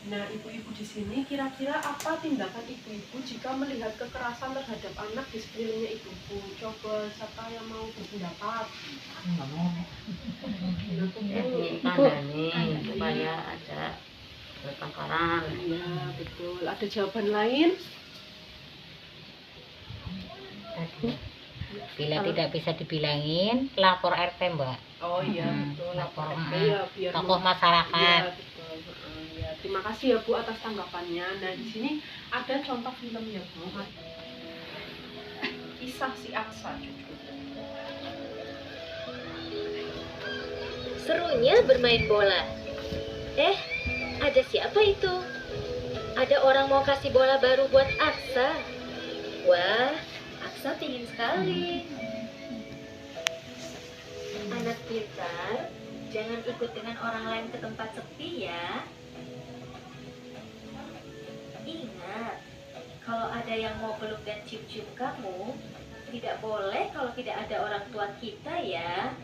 Nah, ibu-ibu di sini kira-kira apa tindakan ibu-ibu jika melihat kekerasan terhadap anak di sekelilingnya ibu-ibu? Coba siapa yang mau berpendapat? Nggak mau. Jadi kandani supaya ada pertengkaran. Iya, betul. Ada jawaban lain? Bila tidak bisa dibilangin, lapor RT, Mbak. Oh iya, betul. Lapor RT ya, biar tokoh masyarakat. Iya, betul. Ya, terima kasih ya Bu atas tanggapannya. Nah, di sini ada contoh film ya Bu. Kisah si Aksa. Serunya bermain bola. Ada siapa itu? Ada orang mau kasih bola baru buat Aksa. Wah, Aksa pingin sekali. Anak pintar, jangan ikut dengan orang lain ke tempat sepi ya. Ingat, kalau ada yang mau peluk dan cium-cium kamu, tidak boleh kalau tidak ada orang tua kita ya.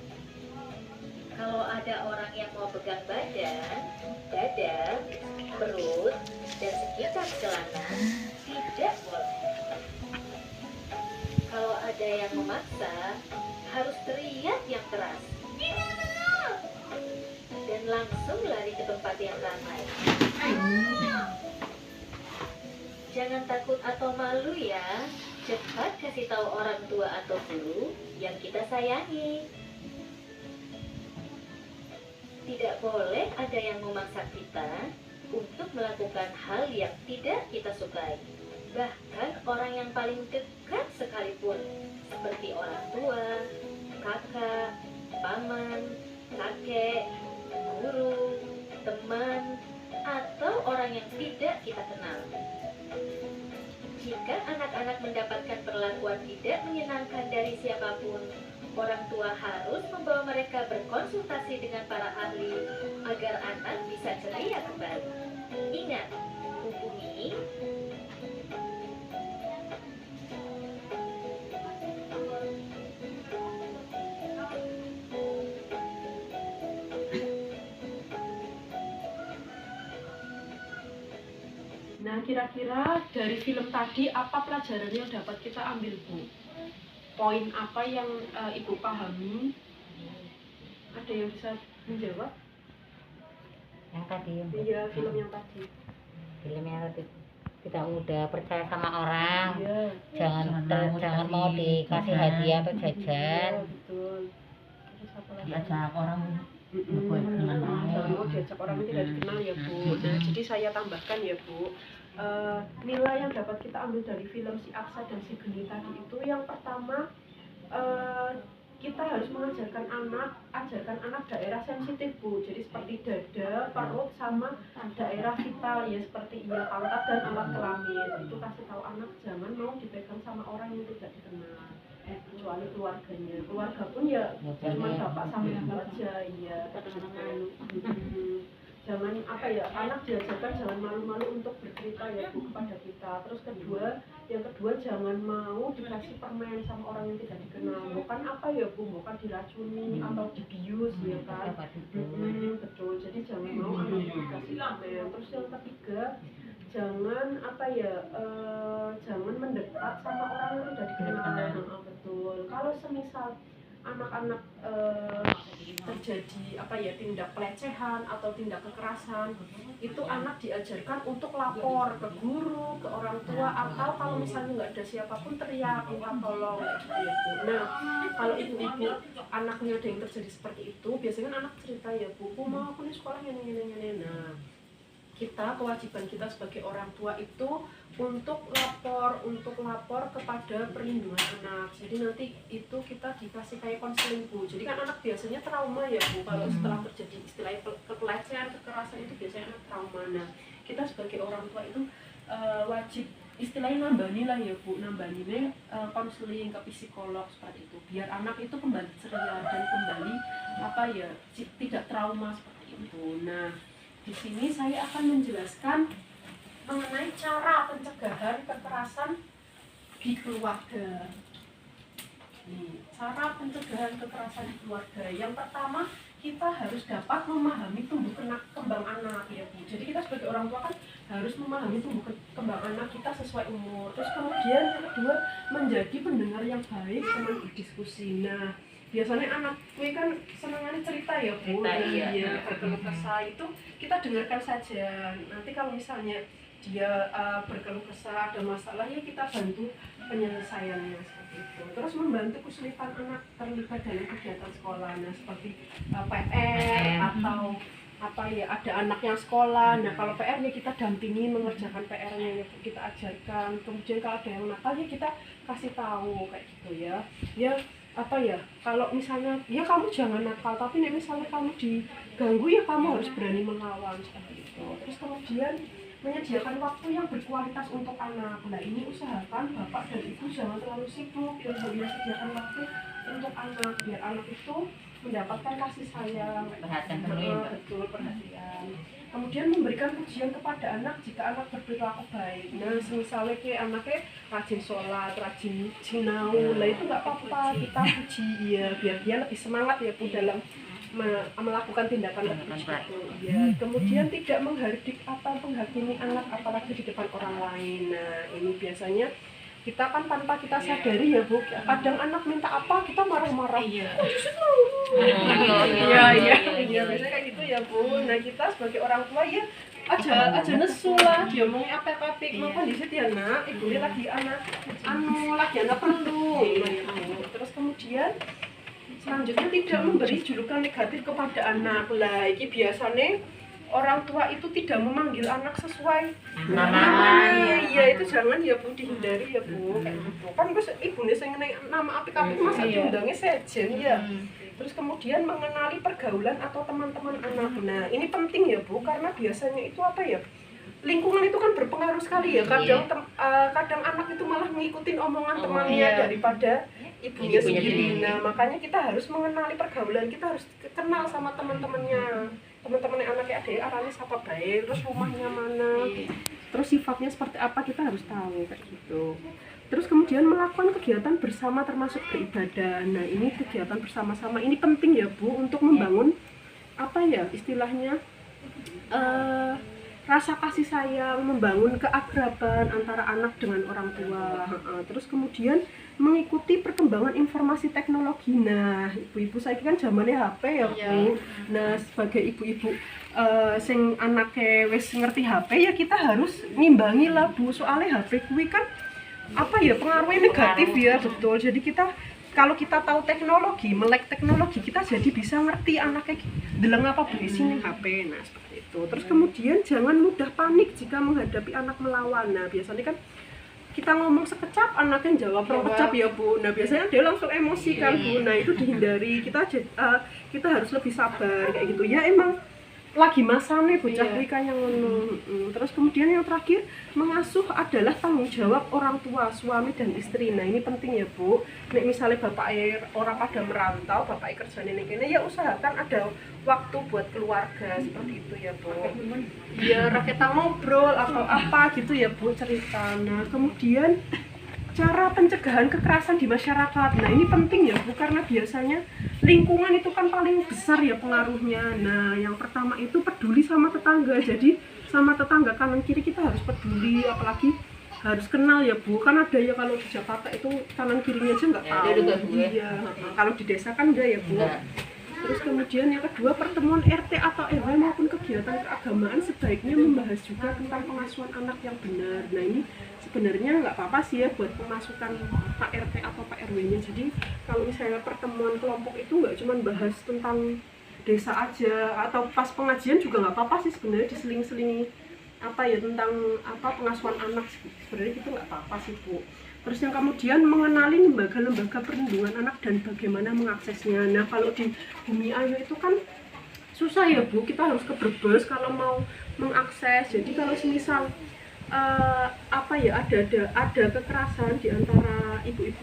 Kalau ada orang yang mau pegang badan, dada, perut, dan sekitar celana, tidak boleh. Kalau ada yang memaksa, harus teriak yang keras. Dan langsung lari ke tempat yang ramai. Jangan takut atau malu ya. Cepat kasih tahu orang tua atau guru yang kita sayangi. Tidak boleh ada yang memaksa kita untuk melakukan hal yang tidak kita sukai. Bahkan orang yang paling dekat sekalipun, seperti orang tua, kakak, paman, kakek, guru, teman, atau orang yang tidak kita kenal. Jika anak-anak mendapatkan perlakuan tidak menyenangkan dari siapapun, orang tua harus membawa mereka berkonsultasi dengan para ahli agar anak bisa ceria kembali. Ingat, hubungi Nah, kira-kira dari film tadi apa pelajaran yang dapat kita ambil, Bu? Poin apa yang Ibu pahami? Ada yang bisa menjawab? Yang tadi. Iya, film yang tadi. Film yang tadi. Tidak mudah percaya sama orang. Iya. Jangan mau dikasih hadiah atau jajan. Iya, betul. Terus apa lagi? Diajak orang Jangan diajak orang yang tidak dikenal ya Bu. Nah, jadi saya tambahkan ya Bu, nilai yang dapat kita ambil dari film si Aksa dan si Geni tadi itu yang pertama, kita harus mengajarkan anak daerah sensitif Bu. Jadi seperti dada, perut sama daerah vital ya, seperti pantat dan alat kelamin. Itu kasih tahu anak jangan mau dipegang sama orang yang tidak dikenal. Kecuali keluarganya. Keluarga pun ya cuma bapak sama ibu aja, iya. Jangan anak diajarkan jangan malu-malu untuk bercerita ya Bu kepada kita. Terus yang kedua jangan mau dikasih permen sama orang yang tidak dikenal. Bukan bukan diracuni atau dibius ya kan. Betul. Jadi jangan mau anak dikasih permen. Terus yang ketiga jangan jangan mendekat sama orang yang tidak dikenal. Betul. Kalau semisal anak-anak terjadi tindak pelecehan atau tindak kekerasan, itu anak diajarkan untuk lapor ke guru, ke orang tua, atau kalau misalnya nggak ada siapapun teriak minta tolong gitu ya Bu. Nah, kalau ibu-ibu anaknya ada yang terjadi seperti itu, biasanya anak cerita ya Bu, mau aku nih sekolah ini. Nah, kewajiban kita sebagai orang tua itu untuk lapor kepada perlindungan anak. Jadi nanti itu kita dikasih kayak konseling Bu. Jadi kan anak biasanya trauma ya Bu, kalau setelah terjadi istilahnya pelecehan, kekerasan itu biasanya anak trauma. Nah, kita sebagai orang tua itu wajib istilahnya nambani lah ya Bu, nambani konseling ke psikolog seperti itu, biar anak itu kembali ceria dan kembali tidak trauma seperti itu. Nah, di sini saya akan menjelaskan mengenai cara pencegahan kekerasan di keluarga. Cara pencegahan kekerasan di keluarga. Yang pertama, kita harus dapat memahami tumbuh kembang anak ya Bu. Jadi kita sebagai orang tua kan harus memahami tumbuh kembang anak kita sesuai umur. Terus kemudian yang kedua, menjadi pendengar yang baik, teman berdiskusi. Nah, biasanya anak gue kan senangannya cerita ya Bu. Cerita, iya. Berkeluh kesah itu kita dengarkan saja. Nanti kalau misalnya dia berkeluh kesah, ada masalah, ya kita bantu penyelesaiannya seperti itu. Terus membantu kesulitan anak terlibat dalam kegiatan sekolah, nah seperti PR atau apa ya, ada anak yang sekolah, nah kalau PR-nya kita dampingi mengerjakan PR-nya, ya kita ajarkan. Kemudian kalau ada yang nakal ya kita kasih tahu kayak gitu ya. Ya apa ya, kalau misalnya ya kamu jangan nakal, tapi nih misalnya kamu diganggu ya kamu harus berani melawan seperti itu. Terus kemudian menyediakan waktu yang berkualitas untuk anak. Nah ini usahakan bapak dan ibu jangan terlalu sibuk, ya Bu, ya sediakan waktu untuk anak biar anak itu mendapatkan kasih sayang, Perhatian penuh, betul, perhatian. Kemudian memberikan pujian kepada anak jika anak berperilaku baik. Nah misalnya kayak anaknya rajin sholat, rajin sinau, lah itu nggak apa-apa, kita puji ya biar dia lebih semangat ya Bu dalam melakukan tindakan itu ya. Kemudian tidak menghardik atau menghakimi anak apalagi di depan orang lain. Nah ini biasanya kita kan tanpa kita sadari ya Bu, kadang anak minta apa kita marah-marah. Iya biasanya kayak gitu ya Bu. Nah kita sebagai orang tua ya aja nesu lah, dia mau apa maupun di situ ya nak, ibu lagi anak lagi anak perlu. Terus kemudian selanjutnya tidak memberi julukan negatif kepada anak. Lah ini biasanya orang tua itu tidak memanggil anak sesuai namanya. Iya itu jangan ya Bu, dihindari ya Bu kayak gitu. Kan terus ibunya sing nama apik-apik masa diundangnya sejen ya. Terus kemudian mengenali pergaulan atau teman-teman anak. Nah ini penting ya Bu, karena biasanya itu apa ya, lingkungan itu kan berpengaruh sekali ya. Kadang kadang anak itu malah ngikutin omongan temannya daripada ibunya sendiri. Nah makanya kita harus mengenali pergaulan, kita harus kenal sama teman-temannya anaknya, ada arahnya siapa baik, terus rumahnya mana, terus sifatnya seperti apa, kita harus tahu kayak gitu. Terus kemudian melakukan kegiatan bersama termasuk beribadah. Nah ini kegiatan bersama-sama ini penting ya Bu untuk membangun apa ya istilahnya rasa kasih sayang, membangun keakraban antara anak dengan orang tua. Terus kemudian mengikuti perkembangan informasi teknologi. Nah, ibu-ibu saya kan zamannya HP ya Bu. Nah, sebagai ibu-ibu sing anaknya wis ngerti HP ya kita harus ngimbangi lah Bu. Soalnya HP kuwi kan apa ya pengaruhnya negatif ya, betul. Jadi kita kalau kita tahu teknologi, melek teknologi, kita jadi bisa ngerti anaknya deleng apa berisi ning HP. Nah, seperti itu. Terus kemudian jangan mudah panik jika menghadapi anak melawan. Nah, biasanya kan kita ngomong sekecap, anaknya jawab sekecap ya Bu. Nah, biasanya dia langsung emosi kan Bu. Nah, itu dihindari. Kita harus lebih sabar kayak gitu. Ya emang lagi masane bocah kuwi kan yang ngono. Terus kemudian yang terakhir, mengasuh adalah tanggung jawab orang tua, suami dan istri. Nah ini penting ya Bu. Nek misalnya bapak orang pada merantau, bapak kerjane ning kene ya usahakan ada waktu buat keluarga seperti itu ya Bu. Ya kita ngobrol atau apa gitu ya Bu, cerita. Nah kemudian cara pencegahan kekerasan di masyarakat. Nah ini penting ya Bu, karena biasanya lingkungan itu kan paling besar ya pengaruhnya. Nah yang pertama itu peduli sama tetangga. Jadi sama tetangga kanan kiri kita harus peduli, apalagi harus kenal ya Bu. Kan ada ya kalau di Jakarta itu kanan kirinya aja nggak tahu. Iya. Kalau di desa kan enggak ya Bu. Terus kemudian yang kedua, pertemuan RT atau RW maupun kegiatan keagamaan sebaiknya membahas juga tentang pengasuhan anak yang benar. Nah ini sebenarnya nggak apa-apa sih ya buat pemasukan Pak RT atau Pak RW-nya. Jadi kalau misalnya pertemuan kelompok itu nggak cuma bahas tentang desa aja, atau pas pengajian juga nggak apa-apa sih sebenarnya, diseling-selingi apa ya tentang apa pengasuhan anak, sebenarnya itu nggak apa-apa sih Bu. Terus yang kemudian mengenali lembaga-lembaga perlindungan anak dan bagaimana mengaksesnya. Nah kalau di Bumi Ayu itu kan susah ya Bu, kita harus ke Brebes kalau mau mengakses. Jadi kalau semisal apa ya ada kekerasan di antara ibu-ibu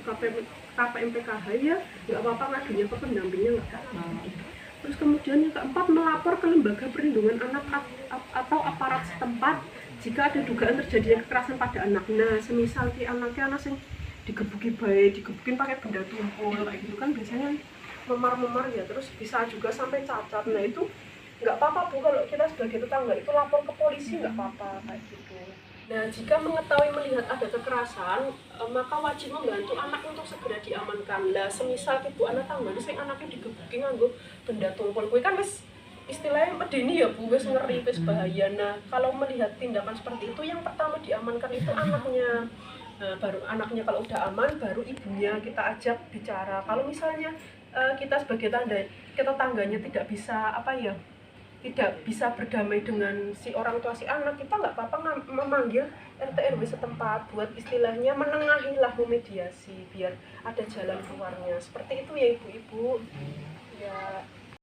KPMPKH ya nggak apa-apa, ngadunya ke pendampingnya nggak apa-apa. Terus kemudian yang keempat, melapor ke lembaga perlindungan anak atau aparat setempat jika ada dugaan terjadinya kekerasan pada anak. Nah, semisal anaknya anak yang digebukin pakai benda tumpul kayak gitu kan biasanya memar-memar ya, terus bisa juga sampai cacat. Nah itu nggak apa-apa Bu, kalau kita sebagai tetangga itu lapor ke polisi nggak apa-apa kayak gitu. Nah jika mengetahui melihat ada kekerasan, maka wajib membantu anak untuk segera diamankan. Lah semisal ibu anak tangga itu anaknya digebuki nganggo benda tumpul, kuwi kan wis istilahnya medeni ya Bu, wis ngeri, wis bahaya. Nah kalau melihat tindakan seperti itu, yang pertama diamankan itu anaknya. Nah, baru anaknya kalau udah aman, baru ibunya kita ajak bicara. Kalau misalnya kita sebagai tetangganya tidak bisa tidak bisa berdamai dengan si orang tua si anak, kita nggak apa-apa memanggil RT RW setempat buat istilahnya menengahi lah, memediasi biar ada jalan keluarnya. Seperti itu ya ibu-ibu. Ya.